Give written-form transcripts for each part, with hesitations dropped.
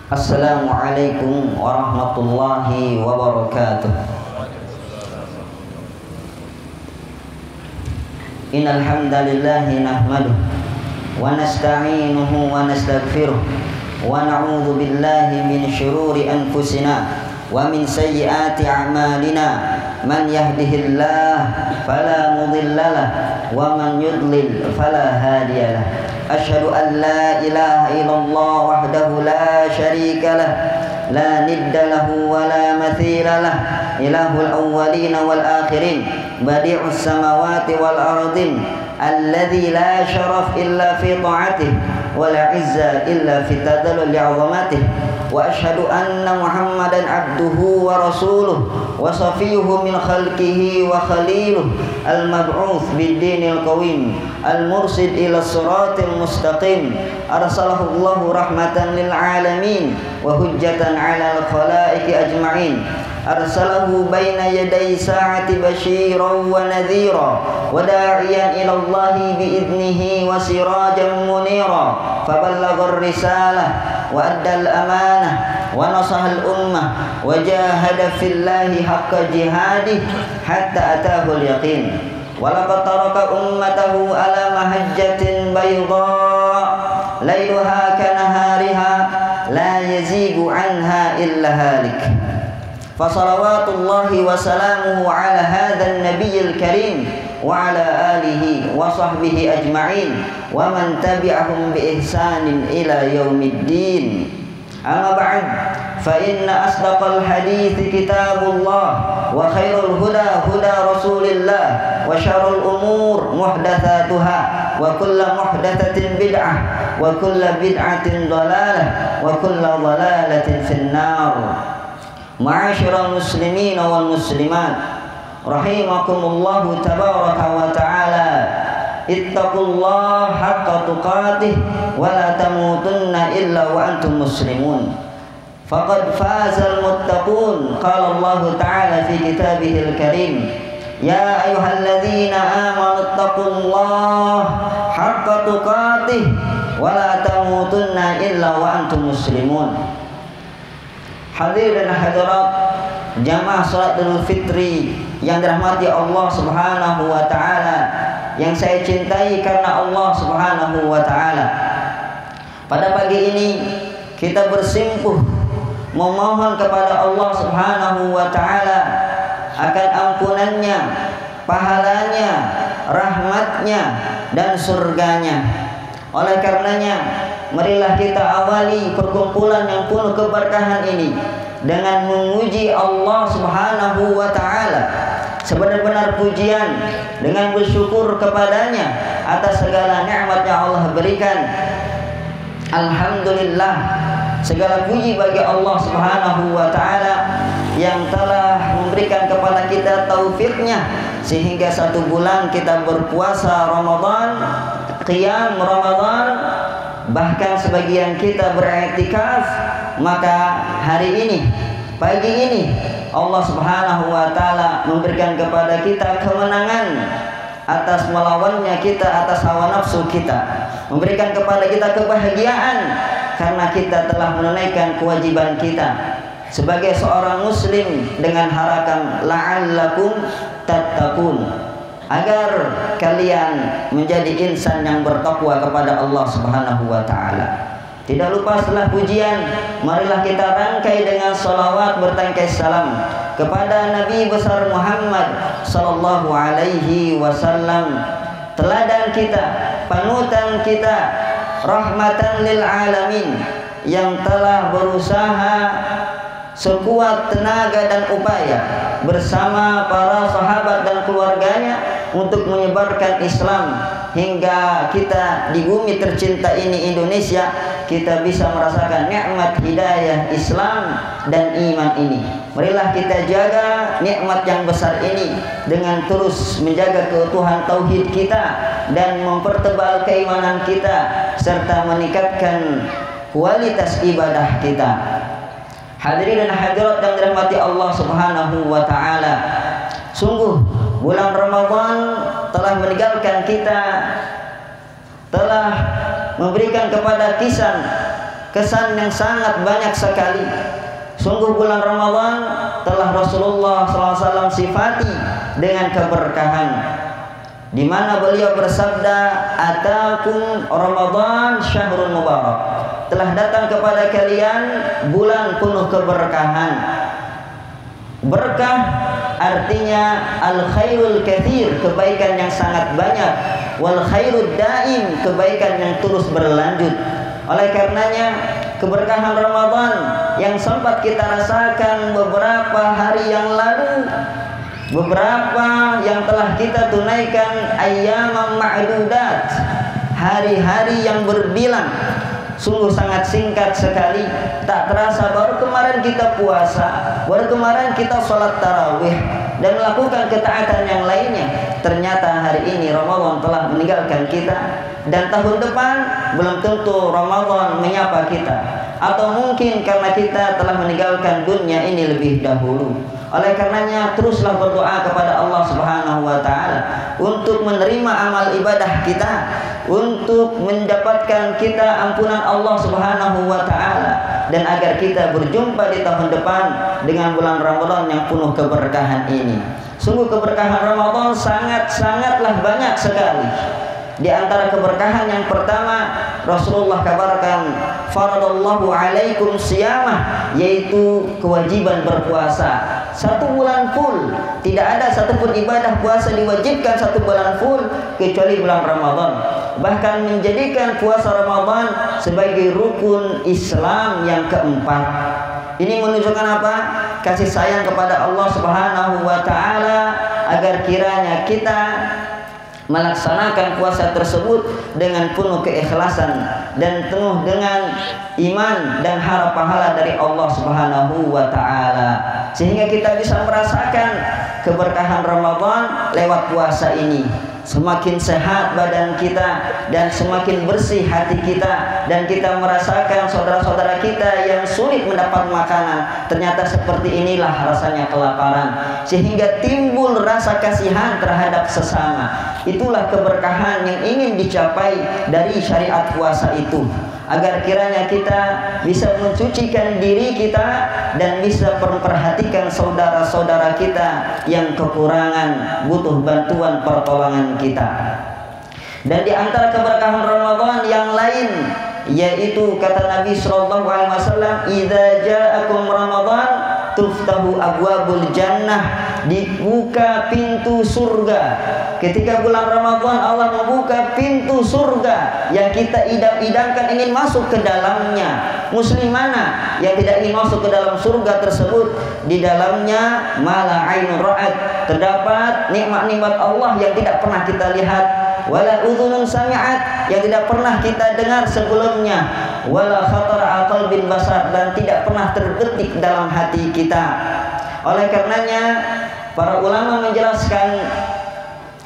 Assalamualaikum warahmatullahi wabarakatuh. Innal hamdalillahi nahmaduhu wa nasta'inuhu wa nastaghfiruh wa na'udzu billahi min shururi anfusina wa min sayyiati a'malina. Man yahdihillahu fala mudhillalah wa man yudlil fala hadiyalah. Asyhadu an la ilaha illallah wahdahu la syarika lah, la nidda lahu wa la mathila lah, ilahul awwalin wal akhirin, badi'us samawati wal ardin, alladzi la syaraf illa fi ta'atih wa la izza illa fi tadallul li'azamatih. Wa asyhadu anna Muhammadan abduhu wa rasuluh wa safiyuhu min khalqihi wa khaliluh, al-mab'uts bid-dinil qawim, al-mursid ila siratil mustaqim, arsalahu Allahu rahmatan lil alamin wa hujjatan 'alal khalaiqi ajma'in. Arsalahu baina yaday sa'ati basyiran wa nadhira wa da'iyan ila Allahi bi'idnihi wa sirajan munira. Faballagha ar-risalah wa adda al-amanah wa nasaha al-ummah wa jahada fillahi haqqa jihadih hatta atahu al-yaqin. Wa laqad taraka ummatahu ala mahajjatin bayda layluha kanahariha la yazigu anha illa halik. Fasalawatullahi wa salamuhu ala hadzal nabiyil karim wa ala alihi wa sahbihi ajma'in wa man tabi'ahum bi ihsanin ila yaumiddin. Amma ba'd, fa inna asdaqal hadithi kitabullah wa khairul huda huda rasulillah wa syarrul umur muhdatsatuha wa kullu muhdatsatin bid'ah wa kullu bid'atin dhalalah wa kullu dhalalatin finnar. Ma'asyiral muslimin wal muslimat rahimakumullahu tabaraka wa ta'ala. Ittaqullaha haqqa tuqatih wa la tamutunna illa wa antum muslimun. Faqad fazal muttaqun. Qala Allah ta'ala fi kitabihil karim, ya ayyuhalladzina amanu ittaqullaha haqqa tuqatih wa la tamutunna illa wa antum muslimun. Hadirin hadirat jamaah salat Idul Fitri yang dirahmati Allah Subhanahu wa taala, yang saya cintai karena Allah Subhanahu wa taala. Pada pagi ini kita bersimpuh memohon kepada Allah Subhanahu wa taala akan ampunannya, pahalanya, rahmatnya dan surganya. Oleh karenanya, marilah kita awali perkumpulan yang penuh keberkahan ini dengan memuji Allah Subhanahu wa taala sebenar-benar pujian, dengan bersyukur kepadanya atas segala nikmat yang Allah berikan. Alhamdulillah, segala puji bagi Allah Subhanahu wa taala yang telah memberikan kepada kita taufiknya sehingga 1 bulan kita berpuasa Ramadan, qiyam Ramadan, bahkan sebagian kita beriktikaf. Maka hari ini, pagi ini, Allah Subhanahu wa taala memberikan kepada kita kemenangan atas melawannya kita, atas hawa nafsu kita, memberikan kepada kita kebahagiaan karena kita telah menunaikan kewajiban kita sebagai seorang muslim dengan harapan la'allakum tattaqun, agar kalian menjadi insan yang bertakwa kepada Allah Subhanahu wa taala. Tidak lupa setelah pujian, marilah kita rangkai dengan salawat bertangkai salam kepada Nabi besar Muhammad sallallahu alaihi wasallam, teladan kita, panutan kita, rahmatan lil alamin, yang telah berusaha sekuat tenaga dan upaya bersama para sahabat dan keluarganya untuk menyebarkan Islam hingga kita di bumi tercinta ini Indonesia kita bisa merasakan nikmat hidayah Islam dan iman ini. Marilah kita jaga nikmat yang besar ini dengan terus menjaga keutuhan tauhid kita dan mempertebal keimanan kita serta meningkatkan kualitas ibadah kita. Hadirin dan hadirat yang dirahmati Allah Subhanahu wa taala, sungguh bulan Ramadan telah meninggalkan kita, telah memberikan kepada kesan yang sangat banyak sekali. Sungguh bulan Ramadan telah Rasulullah SAW sifati dengan keberkahan, di mana beliau bersabda, "Atakum Ramadan syahrun mubarak." Telah datang kepada kalian bulan penuh keberkahan. Berkah artinya al khairul katsir, kebaikan yang sangat banyak, wal khairud daim, kebaikan yang terus berlanjut. Oleh karenanya keberkahan Ramadan yang sempat kita rasakan beberapa hari yang lalu, beberapa yang telah kita tunaikan ayyamam ma'dudat, hari-hari yang berbilang, sungguh sangat singkat sekali. Tak terasa baru kemarin kita puasa, baru kemarin kita sholat tarawih dan melakukan ketaatan yang lainnya. Ternyata hari ini Ramadan telah meninggalkan kita, dan tahun depan belum tentu Ramadan menyapa kita, atau mungkin karena kita telah meninggalkan dunia ini lebih dahulu. Oleh karenanya teruslah berdoa kepada Allah Subhanahu wa taala untuk menerima amal ibadah kita, untuk mendapatkan kita ampunan Allah Subhanahu wa taala, dan agar kita berjumpa di tahun depan dengan bulan Ramadan yang penuh keberkahan ini. Sungguh keberkahan Ramadan sangat-sangatlah banyak sekali. Di antara keberkahan yang pertama, Rasulullah kabarkan, faradallahu alaikum siyamah, yaitu kewajiban berpuasa 1 bulan full. Tidak ada satupun ibadah puasa diwajibkan 1 bulan full kecuali bulan Ramadan. Bahkan menjadikan puasa Ramadan sebagai rukun Islam yang keempat. Ini menunjukkan apa? Kasih sayang kepada Allah Subhanahu wa taala, agar kiranya kita melaksanakan puasa tersebut dengan penuh keikhlasan dan penuh dengan iman dan harap pahala dari Allah Subhanahu wa taala, sehingga kita bisa merasakan keberkahan Ramadan lewat puasa ini. Semakin sehat badan kita dan semakin bersih hati kita, dan kita merasakan saudara-saudara kita yang sulit mendapat makanan, ternyata seperti inilah rasanya kelaparan, sehingga timbul rasa kasihan terhadap sesama. Itulah keberkahan yang ingin dicapai dari syariat puasa itu, agar kiranya kita bisa mensucikan diri kita dan bisa memperhatikan saudara-saudara kita yang kekurangan, butuh bantuan pertolongan kita. Dan di antara keberkahan Ramadan yang lain, yaitu kata Nabi sallallahu alaihi wasallam, "Idza ja'akum Ramadan tuftahu abwabul jannah," dibuka pintu surga. Ketika bulan Ramadan Allah membuka pintu surga yang kita idam-idamkan ingin masuk ke dalamnya. Muslim mana yang tidak ingin masuk ke dalam surga tersebut? Di dalamnya mala ainun ra'at, terdapat nikmat-nikmat Allah yang tidak pernah kita lihat, wala udhunun sami'at, yang tidak pernah kita dengar sebelumnya, wala khatara qalbin basar, dan tidak pernah terbetik dalam hati kita. Oleh karenanya para ulama menjelaskan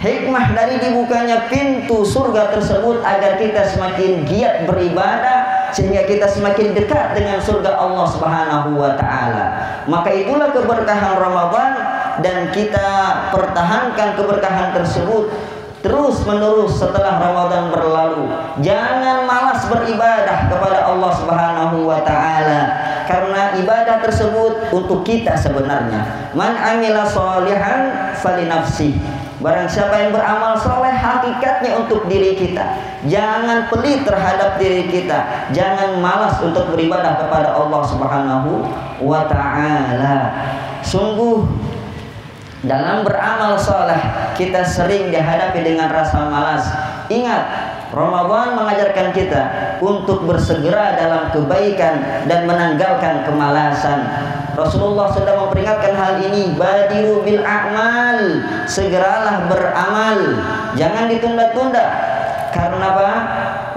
hikmah dari dibukanya pintu surga tersebut agar kita semakin giat beribadah, sehingga kita semakin dekat dengan surga Allah Subhanahu wa taala. Maka itulah keberkahan Ramadan, dan kita pertahankan keberkahan tersebut terus menerus setelah Ramadan berlalu. Jangan malas beribadah kepada Allah Subhanahu wa taala, karena ibadah tersebut untuk kita sebenarnya. Man amila sholihan falinafsi. Barang siapa yang beramal soleh, hakikatnya untuk diri kita. Jangan pelit terhadap diri kita. Jangan malas untuk beribadah kepada Allah Subhanahu wa ta'ala. Sungguh dalam beramal soleh kita sering dihadapi dengan rasa malas. Ingat, Ramadan mengajarkan kita untuk bersegera dalam kebaikan dan menanggalkan kemalasan. Rasulullah sudah memperingatkan hal ini, badiru bil a'mal, segeralah beramal, jangan ditunda-tunda. Karena apa?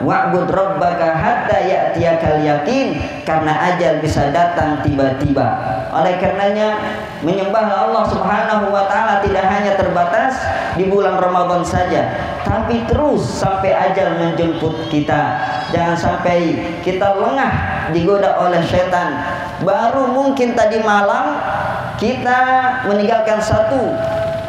Wa'bud rabbaka hatta ya'tiyakal yakin, karena ajal bisa datang tiba-tiba. Oleh karenanya menyembah Allah Subhanahu wa taala tidak hanya terbatas di bulan Ramadan saja, tapi terus sampai ajal menjemput kita. Jangan sampai kita lengah digoda oleh setan. Baru mungkin tadi malam kita meninggalkan satu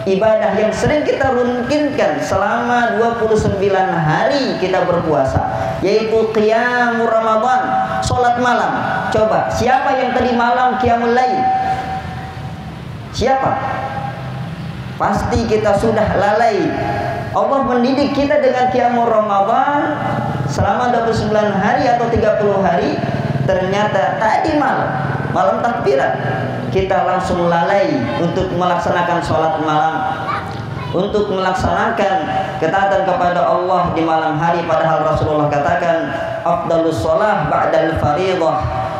ibadah yang sering kita rutinkan selama 29 hari kita berpuasa, yaitu qiyamul Ramadan, salat malam. Coba, siapa yang tadi malam qiyamul lail? Siapa? Pasti kita sudah lalai. Allah mendidik kita dengan qiyamul Ramadan selama 29 hari atau 30 hari. Ternyata tadi malam takbiran kita langsung lalai untuk melaksanakan sholat malam, untuk melaksanakan ketaatan kepada Allah di malam hari. Padahal Rasulullah katakan afdalus sholah ba'dal faridah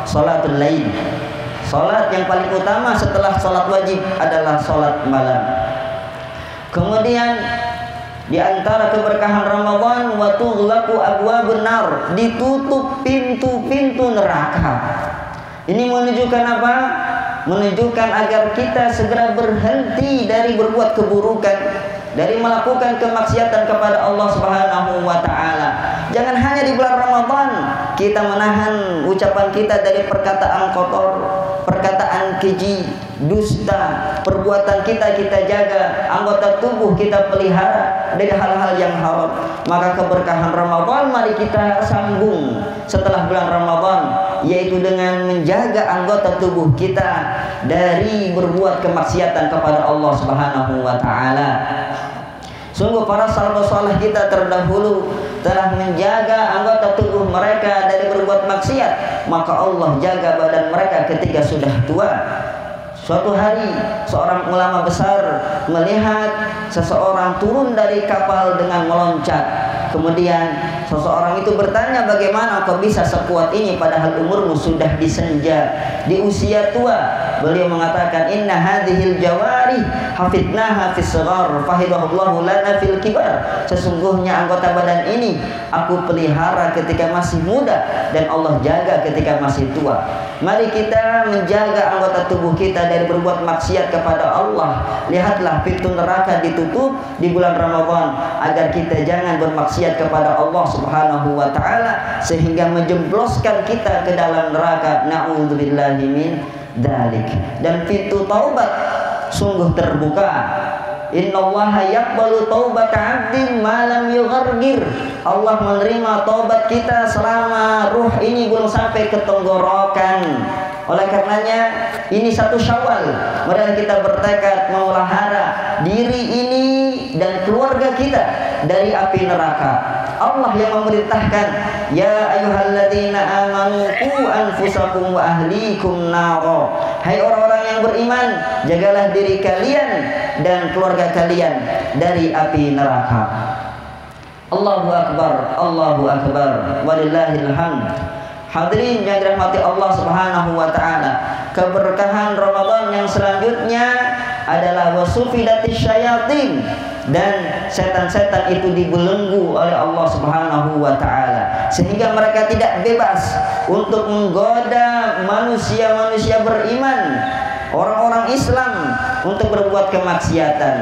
sholatul lail. Sholat yang paling utama setelah sholat wajib adalah sholat malam. Kemudian di antara keberkahan Ramadan, wa tughlaqu abwabun nar, ditutup pintu-pintu neraka. Ini menunjukkan apa? Menunjukkan agar kita segera berhenti dari berbuat keburukan, dari melakukan kemaksiatan kepada Allah Subhanahu wa taala. Jangan hanya di bulan Ramadan kita menahan ucapan kita dari perkataan kotor, perkataan keji, dusta. Perbuatan kita jaga, anggota tubuh kita pelihara dari hal-hal yang haram. Maka keberkahan Ramadan mari kita sambung setelah bulan Ramadan, yaitu dengan menjaga anggota tubuh kita dari berbuat kemaksiatan kepada Allah Subhanahu wa taala. Sungguh para salafus saleh kita terdahulu telah menjaga anggota tubuh mereka dari berbuat maksiat, maka Allah jaga badan mereka ketika sudah tua. Suatu hari seorang ulama besar melihat seseorang turun dari kapal dengan meloncat. Kemudian seseorang itu bertanya, bagaimana kau bisa sekuat ini padahal umurmu sudah disenja, di usia tua? Beliau mengatakan, inna hadhil jawari hafidnaha fis shighar fahidahullahu lana fil kibar. Sesungguhnya anggota badan ini aku pelihara ketika masih muda dan Allah jaga ketika masih tua. Mari kita menjaga anggota tubuh kita dari berbuat maksiat kepada Allah. Lihatlah pintu neraka ditutup di bulan Ramadan agar kita jangan bermaksiat kepada Allah Subhanahu wa taala sehingga menjebloskan kita ke dalam neraka. Na'udzubillahi min dzalik. Dan pintu taubat sungguh terbuka. Innallaha yaqbalu taubata 'abdin ma lam yughargir. Allah menerima taubat kita selama ruh ini belum sampai ke tenggorokan. Oleh karenanya ini satu Syawal, mari kita bertekad memelihara diri ini dan keluarga kita dari api neraka. Allah yang memerintahkan, ya ayyuhalladzina amanu qu anfusakum wa ahlikum nara. Hai orang-orang yang beriman, jagalah diri kalian dan keluarga kalian dari api neraka. Allahu akbar, Allahu akbar, walillahil hamd. Hadirin yang dirahmati Allah Subhanahu wa taala, keberkahan Ramadan yang selanjutnya adalah wasufidatis syayatin, dan setan-setan itu dibelenggu oleh Allah Subhanahu wa taala sehingga mereka tidak bebas untuk menggoda manusia-manusia beriman, orang-orang Islam untuk berbuat kemaksiatan.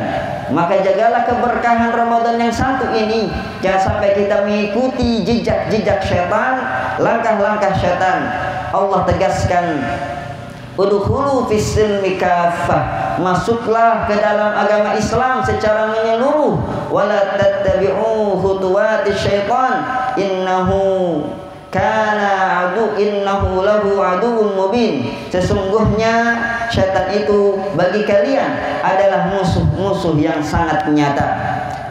Maka jagalah keberkahan Ramadan yang satu ini, jangan sampai kita mengikuti jejak-jejak setan, langkah-langkah setan. Allah tegaskan, udkhulu fis silmi kaffah, masuklah ke dalam agama Islam secara menyeluruh, wala tattabi'u khutuwatis syaitan innahu lahu aduwwun mubin. Sesungguhnya syaitan itu bagi kalian adalah musuh yang sangat nyata.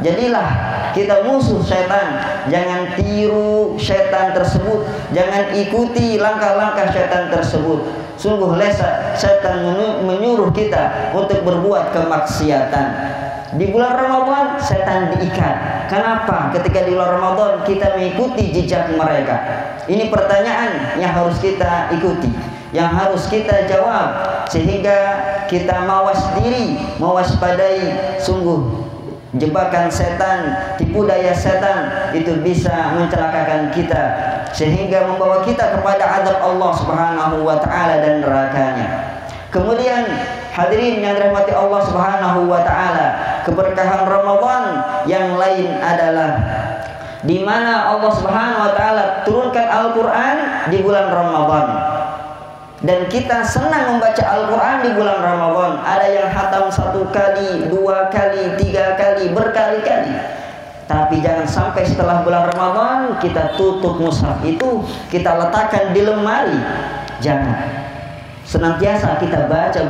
Jadilah kita musuh syaitan, jangan tiru syaitan tersebut, jangan ikuti langkah-langkah syaitan tersebut. Sungguh lesa syaitan menyuruh kita untuk berbuat kemaksiatan. Di bulan Ramadan setan diikat. Kenapa ketika di bulan Ramadan kita mengikuti jejak mereka? Ini pertanyaan yang harus kita ikuti, yang harus kita jawab, sehingga kita mawas diri, mewaspadai. Sungguh jebakan setan, tipu daya setan itu bisa mencelakakan kita sehingga membawa kita kepada azab Allah Subhanahu wa taala dan nerakanya. Kemudian hadirin yang dirahmati Allah Subhanahu wa taala, keberkahan Ramadan yang lain adalah di mana Allah Subhanahu wa taala turunkan Al-Qur'an di bulan Ramadan. Dan kita senang membaca Al-Quran di bulan Ramadan. Ada yang khatam 1 kali, 2 kali, 3 kali, berkali-kali. Tapi jangan sampai setelah bulan Ramadan kita tutup mushaf itu, kita letakkan di lemari. Jangan. Senantiasa kita baca di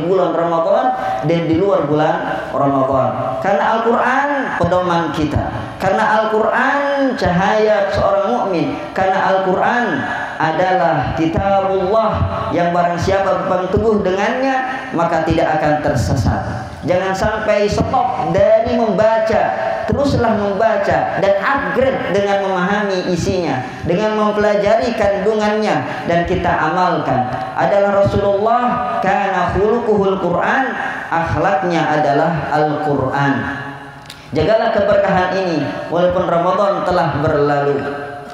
bulan Ramadan dan di luar bulan Ramadan. Karena Al-Quran pedoman kita. Karena Al-Quran cahaya seorang mukmin. Karena Al-Quran adalah kitabullah yang barang siapa berpegang teguh dengannya maka tidak akan tersesat. Jangan sampai stop dari membaca, teruslah membaca dan upgrade dengan memahami isinya, dengan mempelajari kandungannya dan kita amalkan. Adalah Rasulullah kana khuluquhul Quran, akhlaknya adalah Al-Quran. Jagalah keberkahan ini walaupun Ramadan telah berlalu.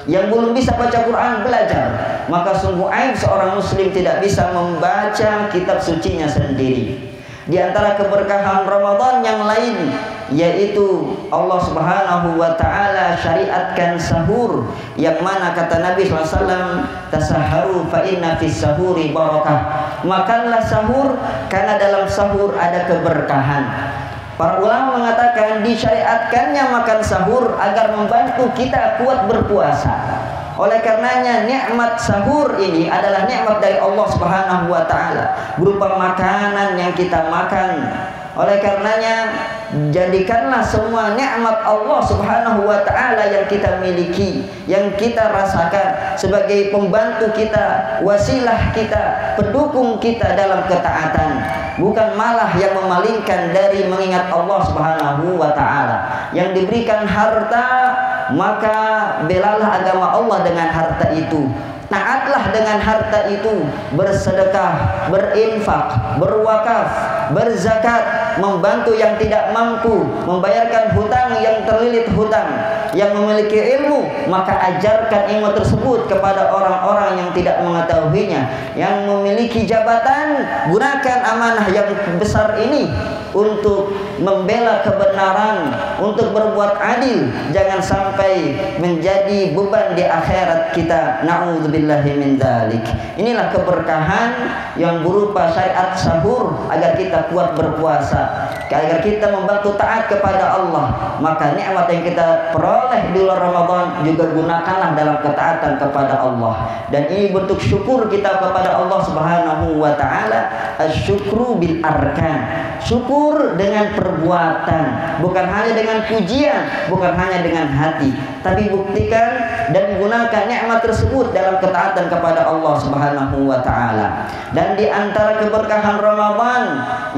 Yang belum bisa baca Quran belajar, maka sungguh aib seorang muslim tidak bisa membaca kitab sucinya sendiri. Di antara keberkahan Ramadan yang lain yaitu Allah Subhanahu wa taala syariatkan sahur, yang mana kata Nabi SAW, tasaharu fa inna fis sahuri barakah. Makanlah sahur karena dalam sahur ada keberkahan. Para ulama mengatakan disyariatkannya makan sahur agar membantu kita kuat berpuasa. Oleh karenanya nikmat sahur ini adalah nikmat dari Allah Subhanahu wa taala berupa makanan yang kita makan. Oleh karenanya jadikanlah semua nikmat Allah Subhanahu wa taala yang kita miliki, yang kita rasakan sebagai pembantu kita, wasilah kita, pendukung kita dalam ketaatan, bukan malah yang memalingkan dari mengingat Allah Subhanahu wa taala. Yang diberikan harta, maka belalah agama Allah dengan harta itu. Taatlah dengan harta itu, bersedekah, berinfak, berwakaf, berzakat, membantu yang tidak mampu, membayarkan hutang yang terlilit hutang. Yang memiliki ilmu, maka ajarkan ilmu tersebut kepada orang-orang yang tidak mengetahuinya. Yang memiliki jabatan, gunakan amanah yang besar ini untuk membela kebenaran, untuk berbuat adil. Jangan sampai menjadi beban di akhirat kita. Na'udzubillahi min dzalik. Inilah keberkahan yang berupa syariat sahur agar kita kuat berpuasa, agar kita membantu taat kepada Allah. Maka nikmat yang kita peroleh di bulan Ramadan juga gunakanlah dalam ketaatan kepada Allah. Dan ini bentuk syukur kita kepada Allah Subhanahu wa taala. Asyukru bil arkan. Syukur dengan perbuatan, bukan hanya dengan pujian, bukan hanya dengan hati, tapi buktikan dan gunakan nikmat tersebut dalam ketaatan kepada Allah Subhanahu wa taala. Dan di antara keberkahan Ramadan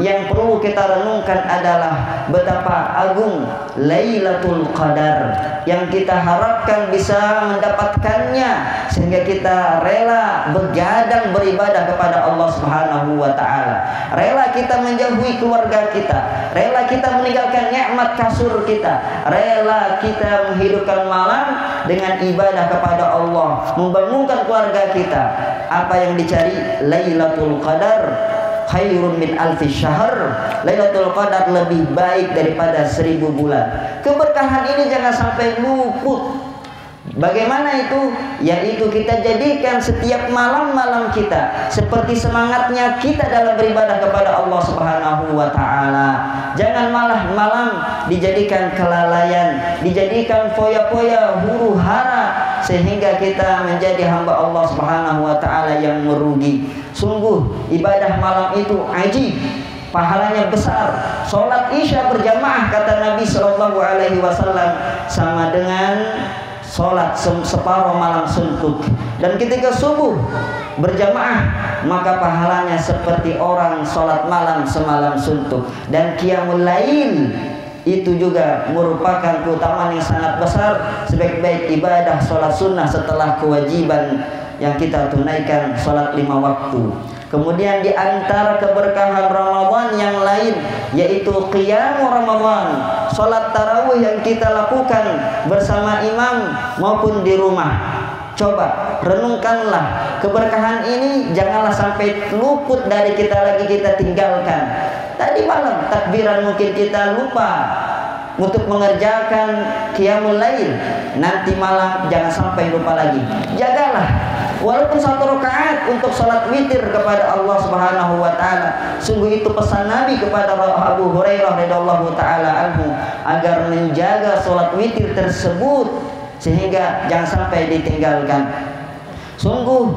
yang perlu kita renungkan adalah betapa agung Lailatul Qadar yang kita harapkan bisa mendapatkannya, sehingga kita rela begadang beribadah kepada Allah Subhanahu wa taala. Rela kita menjauhi keluarga kita, rela kita meninggalkan nikmat kasur kita, rela kita menghidupkan malam dengan ibadah kepada Allah, membangunkan keluarga kita. Apa yang dicari? Lailatul Qadar khairun min alfi syahr. Lailatul Qadar lebih baik daripada 1000 bulan. Keberkahan ini jangan sampai luput. Bagaimana itu? Yaitu kita jadikan setiap malam-malam kita seperti semangatnya kita dalam beribadah kepada Allah Subhanahu wa taala. Jangan malah malam dijadikan kelalaian, dijadikan foya-foya, huru-hara, sehingga kita menjadi hamba Allah Subhanahu wa taala yang merugi. Sungguh ibadah malam itu ajib, pahalanya besar. Salat Isya berjamaah kata Nabi sallallahu alaihi wasallam sama dengan sholat separuh malam suntuk. Dan ketika subuh berjamaah maka pahalanya seperti orang sholat malam semalam suntuk. Dan qiyamul lail itu juga merupakan keutamaan yang sangat besar. Sebaik-baik ibadah sholat sunnah setelah kewajiban yang kita tunaikan sholat 5 waktu. Kemudian di antara keberkahan Ramadan yang lain yaitu qiyamul Ramadan, salat tarawih yang kita lakukan bersama imam maupun di rumah. Coba renungkanlah keberkahan ini, janganlah sampai luput dari kita lagi, kita tinggalkan. Tadi malam takbiran mungkin kita lupa untuk mengerjakan qiyamul lail, nanti malam jangan sampai lupa lagi. Jagalah, walaupun 1 rakaat, untuk salat witir kepada Allah Subhanahu wa taala. Sungguh itu pesan Nabi kepada Abu Hurairah radhiyallahu taala anhu agar menjaga salat witir tersebut sehingga jangan sampai ditinggalkan. Sungguh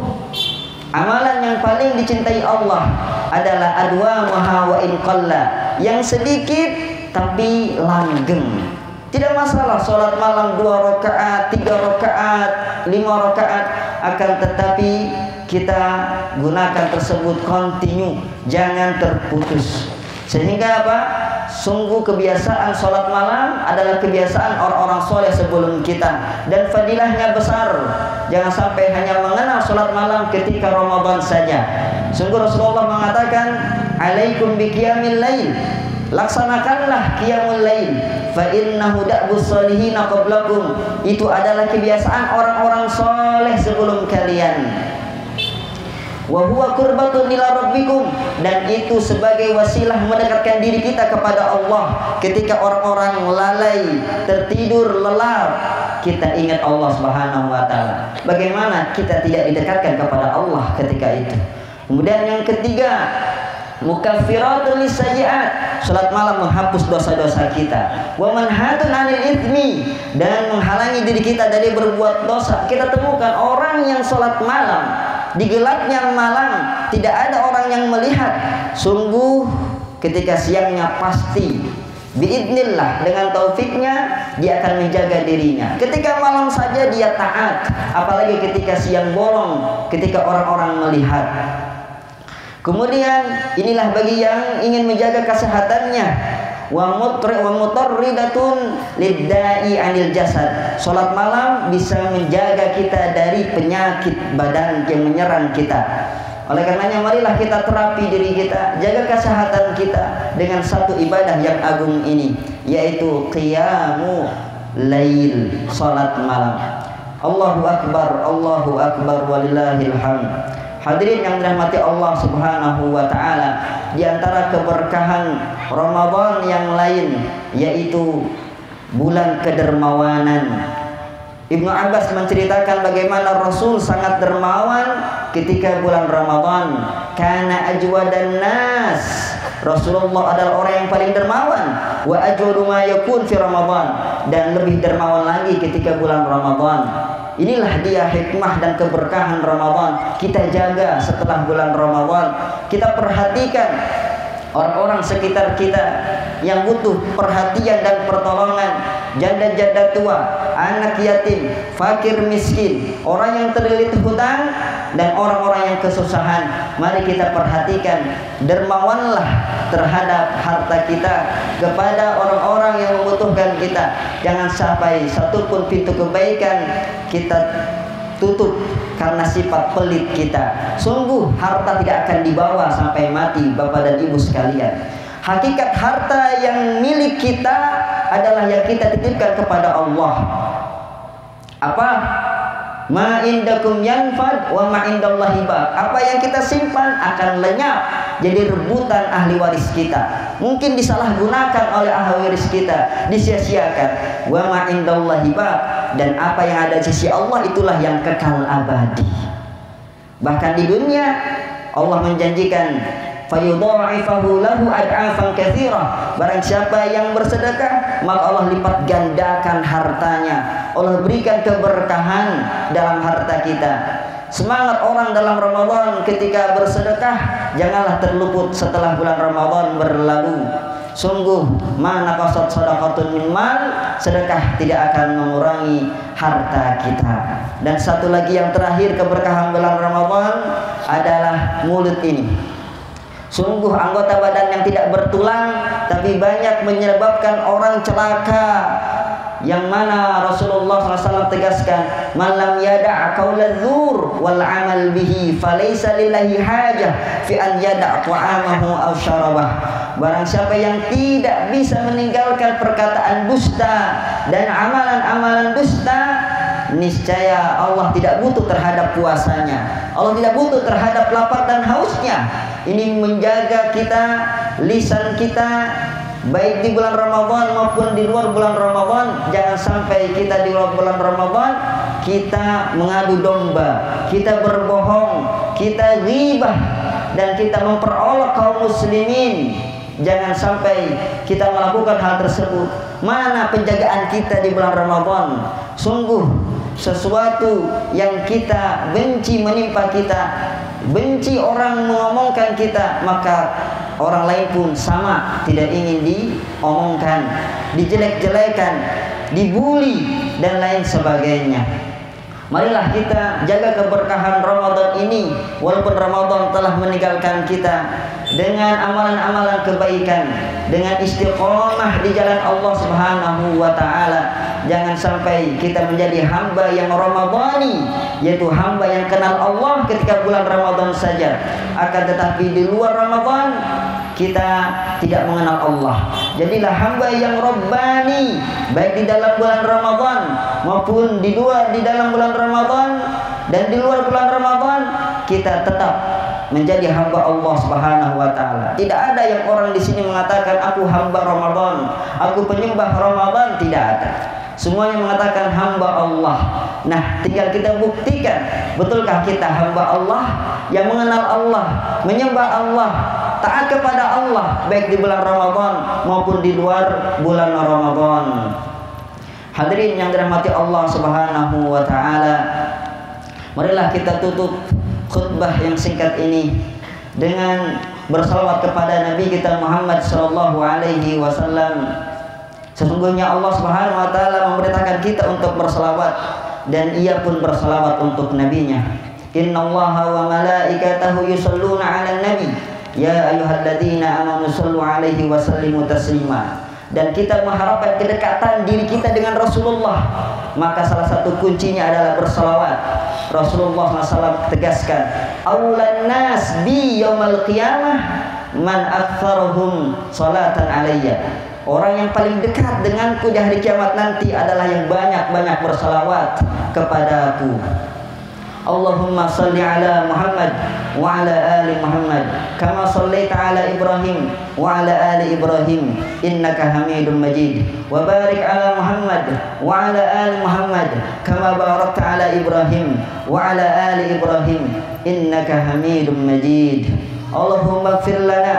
amalan yang paling dicintai Allah adalah adwamuha wa in qalla, yang sedikit tapi langgeng. Tidak masalah sholat malam 2 rakaat, 3 rakaat, 5 rakaat, akan tetapi kita gunakan tersebut continue, jangan terputus. Sehingga apa? Sungguh kebiasaan sholat malam adalah kebiasaan orang-orang soleh sebelum kita, dan fadilahnya besar. Jangan sampai hanya mengenal sholat malam ketika Ramadan saja. Sungguh Rasulullah mengatakan, alaikum biqiyamil lail, laksanakanlah qiyamul lail, fa innahu da'bus solihina qablakum, itu adalah kebiasaan orang-orang soleh sebelum kalian. Wa huwa qurbatun ila rabbikum, dan itu sebagai wasilah mendekatkan diri kita kepada Allah. Ketika orang-orang lalai, tertidur, lelap, kita ingat Allah Subhanahu wa taala. Bagaimana kita tidak didekatkan kepada Allah ketika itu? Kemudian yang ketiga, mukaffiratun lisayyi'at, salat malam menghapus dosa-dosa kita. Wa manhatun 'anil itsmi, dan menghalangi diri kita dari berbuat dosa. Kita temukan orang yang salat malam di gelapnya malam, tidak ada orang yang melihat. Sungguh ketika siangnya pasti biidznillah, dengan taufiknya dia akan menjaga dirinya. Ketika malam saja dia taat, apalagi ketika siang bolong, ketika orang-orang melihat. Kemudian inilah bagi yang ingin menjaga kesehatannya, wa mutarridatun lidda'i anil jasad. Salat malam bisa menjaga kita dari penyakit badan yang menyerang kita. Oleh karenanya marilah kita terapi diri kita, jaga kesehatan kita dengan satu ibadah yang agung ini, yaitu qiyamul lail, salat malam. Allahu akbar, Allahu akbar, walillahil hamd. Hadirin yang dirahmati Allah Subhanahu wa taala, di antara keberkahan Ramadan yang lain yaitu bulan kedermawanan. Ibnu Abbas menceritakan bagaimana Rasul sangat dermawan ketika bulan Ramadan. Kana ajwadan nas, Rasulullah adalah orang yang paling dermawan. Wa ajwadu ma yakun fi Ramadan, dan lebih dermawan lagi ketika bulan Ramadan. Inilah dia hikmah dan keberkahan Ramadan. Kita jaga setelah bulan Ramadan. Kita perhatikan orang-orang sekitar kita yang butuh perhatian dan pertolongan, janda-janda tua, anak yatim, fakir miskin, orang yang terlilit hutang, dan orang-orang yang kesusahan. Mari kita perhatikan, dermawanlah terhadap harta kita kepada orang-orang yang membutuhkan kita. Jangan sampai satupun pintu kebaikan kita tutup karena sifat pelit kita. Sungguh harta tidak akan dibawa sampai mati, Bapak dan Ibu sekalian. Hakikat harta yang milik kita adalah yang kita titipkan kepada Allah. Apa? Ma indakum yanfad wa ma indallahi baq. Apa yang kita simpan akan lenyap, jadi rebutan ahli waris kita. Mungkin disalahgunakan oleh ahli waris kita, disia-siakan. Wa ma indallahi baq, dan apa yang ada di sisi Allah itulah yang kekal abadi. Bahkan di dunia Allah menjanjikan fayudha'ifahu lahu ad'afan katsira. Barang siapa yang bersedekah, maka Allah lipat gandakan hartanya. Allah berikan keberkahan dalam harta kita. Semangat orang dalam Ramadan ketika bersedekah, janganlah terluput setelah bulan Ramadan berlalu. Sungguh mana qasad sadaqatun min mal, sedekah tidak akan mengurangi harta kita. Dan satu lagi yang terakhir keberkahan bulan Ramadan adalah mulut ini. Sungguh anggota badan yang tidak bertulang tapi banyak menyebabkan orang celaka, yang mana Rasulullah SAW tegaskan, man lam yada' qaulal zur wal amal bihi falaysa lillahi hajah fi an yada' ta'amahu aw syarabah. Barang siapa yang tidak bisa meninggalkan perkataan dusta dan amalan-amalan dusta, niscaya Allah tidak butuh terhadap puasanya, Allah tidak butuh terhadap lapar dan hausnya. Ini menjaga kita, lisan kita, baik di bulan Ramadan maupun di luar bulan Ramadan. Jangan sampai kita di luar bulan Ramadan kita mengadu domba, kita berbohong, kita ghibah dan kita memperolok kaum muslimin. Jangan sampai kita melakukan hal tersebut. Mana penjagaan kita di bulan Ramadan? Sungguh sesuatu yang kita benci menimpa kita, benci orang mengomongkan kita, maka orang lain pun sama tidak ingin diomongkan, dijelek-jelekan, dibuli dan lain sebagainya. Marilah kita jaga keberkahan Ramadan ini, walaupun Ramadan telah meninggalkan kita, dengan amalan-amalan kebaikan, dengan istiqomah di jalan Allah Subhanahu wa taala. Jangan sampai kita menjadi hamba yang Ramadhani, yaitu hamba yang kenal Allah ketika bulan Ramadan saja, akan tetapi di luar Ramadan kita tidak mengenal Allah. Jadilah hamba yang Rabbani, baik di dalam bulan Ramadan maupun di dalam bulan Ramadan dan di luar bulan Ramadan, kita tetap menjadi hamba Allah Subhanahu wa taala. Tidak ada yang orang di sini mengatakan aku hamba Ramadan, aku penyembah Ramadan, tidak ada. Semuanya mengatakan hamba Allah. Nah, tinggal kita buktikan, betulkah kita hamba Allah yang mengenal Allah, menyembah Allah, taat kepada Allah baik di bulan Ramadan maupun di luar bulan Ramadan. Hadirin yang dirahmati Allah Subhanahu wa taala, marilah kita tutup khutbah yang singkat ini dengan bersalawat kepada Nabi kita Muhammad sallallahu alaihi wasallam. Sesungguhnya Allah Subhanahu wa taala memerintahkan kita untuk bersalawat dan Ia pun bersalawat untuk nabinya. Innallaha wa malaikatahu yusholluna 'alan nabi ya ayyuhalladzina amanu shallu 'alaihi wa sallimu taslima. Dan kita mengharapkan kedekatan diri kita dengan Rasulullah, maka salah satu kuncinya adalah bersalawat. Rasulullah SAW tegaskan, aulan nas bi yaumal qiyamah man aktsaruhum salatan alayya. Orang yang paling dekat denganku di hari kiamat nanti adalah yang banyak-banyak bersalawat kepadaku. Allahumma salli ala Muhammad wa ala ali Muhammad kama sallaita ala Ibrahim wa ala ali Ibrahim innaka Hamidum Majid, wa barik ala Muhammad wa ala ali Muhammad kama barakta ala Ibrahim wa ala ali Ibrahim innaka Hamidum Majid. Allahumma ighfir lana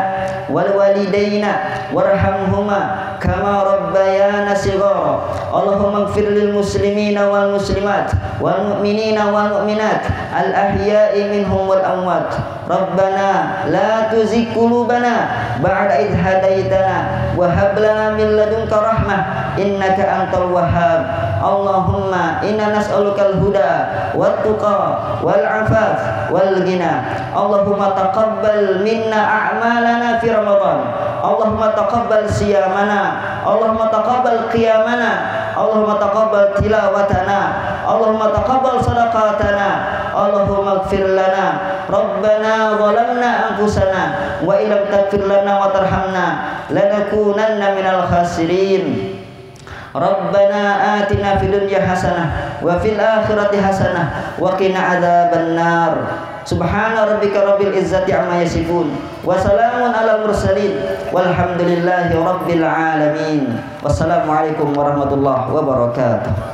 wal walidayna warhamhuma kama rabbayana shighara. Allahumma ighfir lil muslimina wal muslimat wal mu'minina wal mu'minat al ahya'i minhum wal amwat. Rabbana la tuzigh qulubana ba'da idh hadaitana wa hab lana min ladunka rahmah innaka antal wahhab. Allahumma inna nas'alukal huda wat tuqa wal afaf wal ghina. Allahumma taqabbal minna a'malana fi Ramadan. Allahumma taqabbal siyamana. Allahumma taqabbal qiyamana. Allahumma taqabbal tilawatana. Allahumma taqabbal sadaqatana. Allahumma ighfir lana. Rabbana zalamna anfusana wa illam taghfir lana wa tarhamna lanakunanna minal khasirin. Rabbana atina fid dunya hasanah wa fil akhirati hasanah wa qina adzaban nar. Subhana rabbika rabbil izzati amma yasifun wa salamun alal mursalin walhamdulillahi rabbil alamin. Wassalamualaikum warahmatullahi wabarakatuh.